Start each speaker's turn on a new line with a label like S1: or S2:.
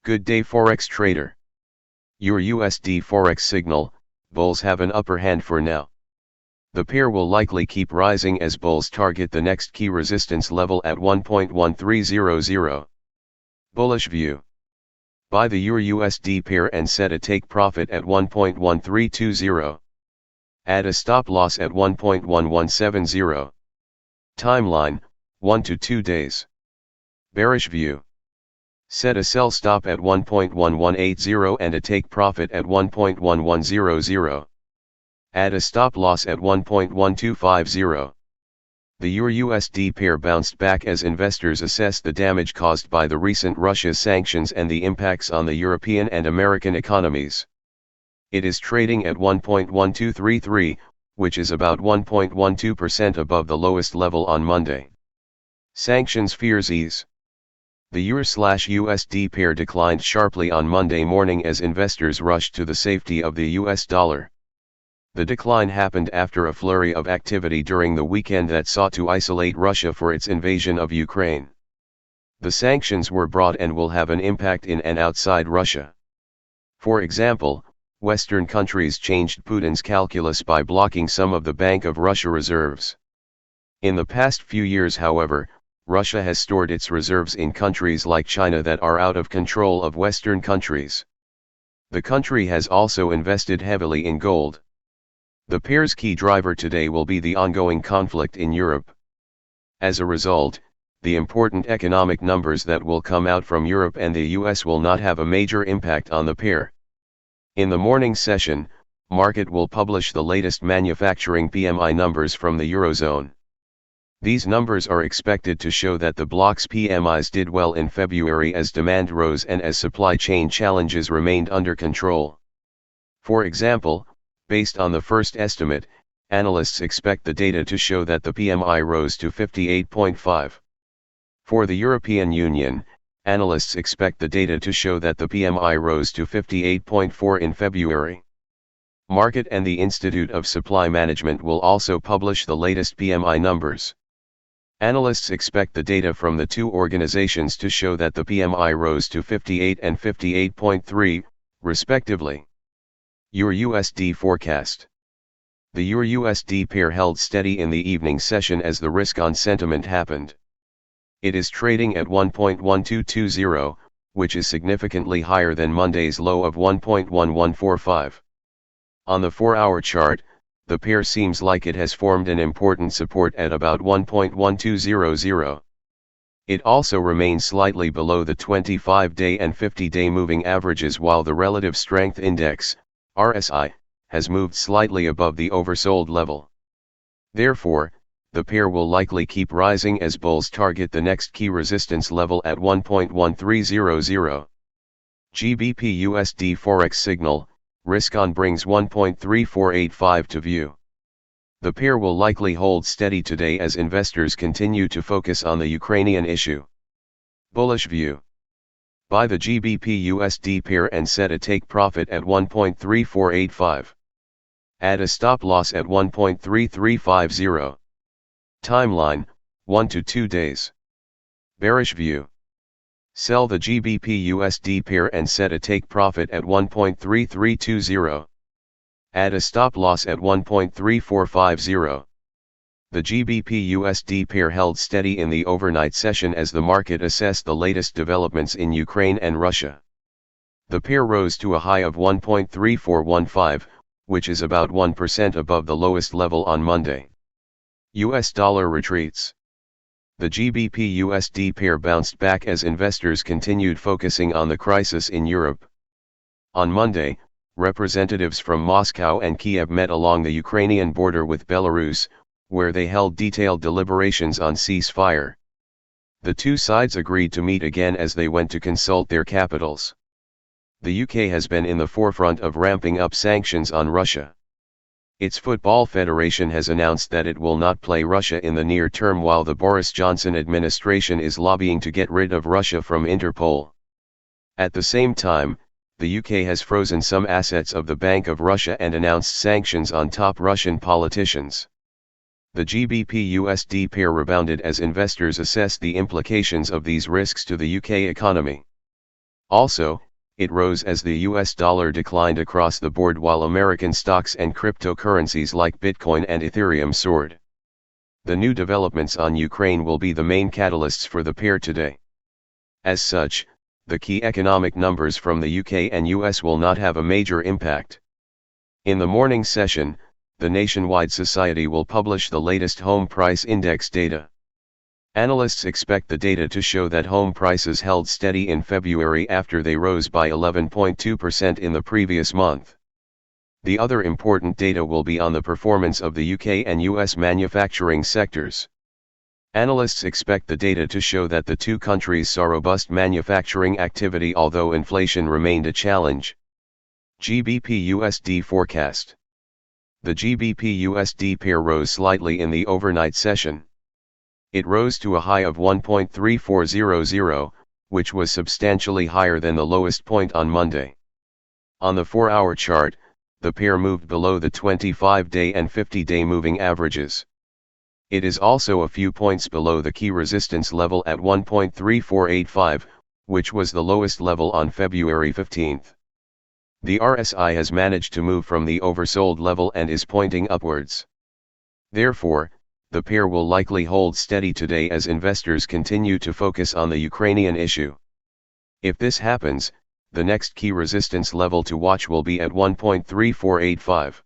S1: Good day Forex trader. EURUSD Forex signal, bulls have an upper hand for now. The pair will likely keep rising as bulls target the next key resistance level at 1.1300. Bullish view. Buy the EURUSD pair and set a take profit at 1.1320. Add a stop loss at 1.1170. Timeline, 1 to 2 days. Bearish view. Set a sell stop at 1.1180 and a take profit at 1.1100. Add a stop loss at 1.1250. The EURUSD pair bounced back as investors assessed the damage caused by the recent Russia sanctions and the impacts on the European and American economies. It is trading at 1.1233, which is about 1.12% above the lowest level on Monday. Sanctions fears ease. The EUR/USD pair declined sharply on Monday morning as investors rushed to the safety of the US dollar. The decline happened after a flurry of activity during the weekend that sought to isolate Russia for its invasion of Ukraine. The sanctions were broad and will have an impact in and outside Russia. For example, Western countries changed Putin's calculus by blocking some of the Bank of Russia reserves. In the past few years, however, Russia has stored its reserves in countries like China that are out of control of Western countries. The country has also invested heavily in gold. The pair's key driver today will be the ongoing conflict in Europe. As a result, the important economic numbers that will come out from Europe and the US will not have a major impact on the pair. In the morning session, market will publish the latest manufacturing PMI numbers from the Eurozone. These numbers are expected to show that the bloc's PMIs did well in February as demand rose and as supply chain challenges remained under control. For example, based on the first estimate, analysts expect the data to show that the PMI rose to 58.5. For the European Union, analysts expect the data to show that the PMI rose to 58.4 in February. Market and the Institute of Supply Management will also publish the latest PMI numbers. Analysts expect the data from the two organizations to show that the PMI rose to 58 and 58.3, respectively. EURUSD forecast. The EURUSD pair held steady in the evening session as the risk-on sentiment happened. It is trading at 1.1220, which is significantly higher than Monday's low of 1.1145. On the 4-hour chart, the pair seems like it has formed an important support at about 1.1200. It also remains slightly below the 25-day and 50-day moving averages, while the Relative Strength Index, RSI, has moved slightly above the oversold level. Therefore, the pair will likely keep rising as bulls target the next key resistance level at 1.1300. GBPUSD Forex signal, risk-on brings 1.3485 to view. The pair will likely hold steady today as investors continue to focus on the Ukrainian issue. Bullish view. Buy the GBPUSD pair and set a take profit at 1.3485. Add a stop loss at 1.3350. Timeline, 1 to 2 days. Bearish view. Sell the GBPUSD pair and set a take profit at 1.3320. Add a stop loss at 1.3450. The GBPUSD pair held steady in the overnight session as the market assessed the latest developments in Ukraine and Russia. The pair rose to a high of 1.3415, which is about 1% above the lowest level on Monday. US dollar retreats. The GBPUSD pair bounced back as investors continued focusing on the crisis in Europe. On Monday, representatives from Moscow and Kiev met along the Ukrainian border with Belarus, where they held detailed deliberations on ceasefire. The two sides agreed to meet again as they went to consult their capitals. The UK has been in the forefront of ramping up sanctions on Russia. Its football federation has announced that it will not play Russia in the near term, while the Boris Johnson administration is lobbying to get rid of Russia from Interpol. At the same time, the UK has frozen some assets of the Bank of Russia and announced sanctions on top Russian politicians. The GBPUSD pair rebounded as investors assess the implications of these risks to the UK economy. Also, it rose as the US dollar declined across the board while American stocks and cryptocurrencies like Bitcoin and Ethereum soared. The new developments on Ukraine will be the main catalysts for the pair today. As such, the key economic numbers from the UK and US will not have a major impact. In the morning session, the Nationwide Society will publish the latest home price index data. Analysts expect the data to show that home prices held steady in February after they rose by 11.2% in the previous month. The other important data will be on the performance of the UK and US manufacturing sectors. Analysts expect the data to show that the two countries saw robust manufacturing activity although inflation remained a challenge. GBPUSD forecast. The GBPUSD pair rose slightly in the overnight session. It rose to a high of 1.3400, which was substantially higher than the lowest point on Monday. On the 4-hour chart, the pair moved below the 25-day and 50-day moving averages. It is also a few points below the key resistance level at 1.3485, which was the lowest level on February 15. The RSI has managed to move from the oversold level and is pointing upwards. Therefore, the pair will likely hold steady today as investors continue to focus on the Ukrainian issue. If this happens, the next key resistance level to watch will be at 1.3485.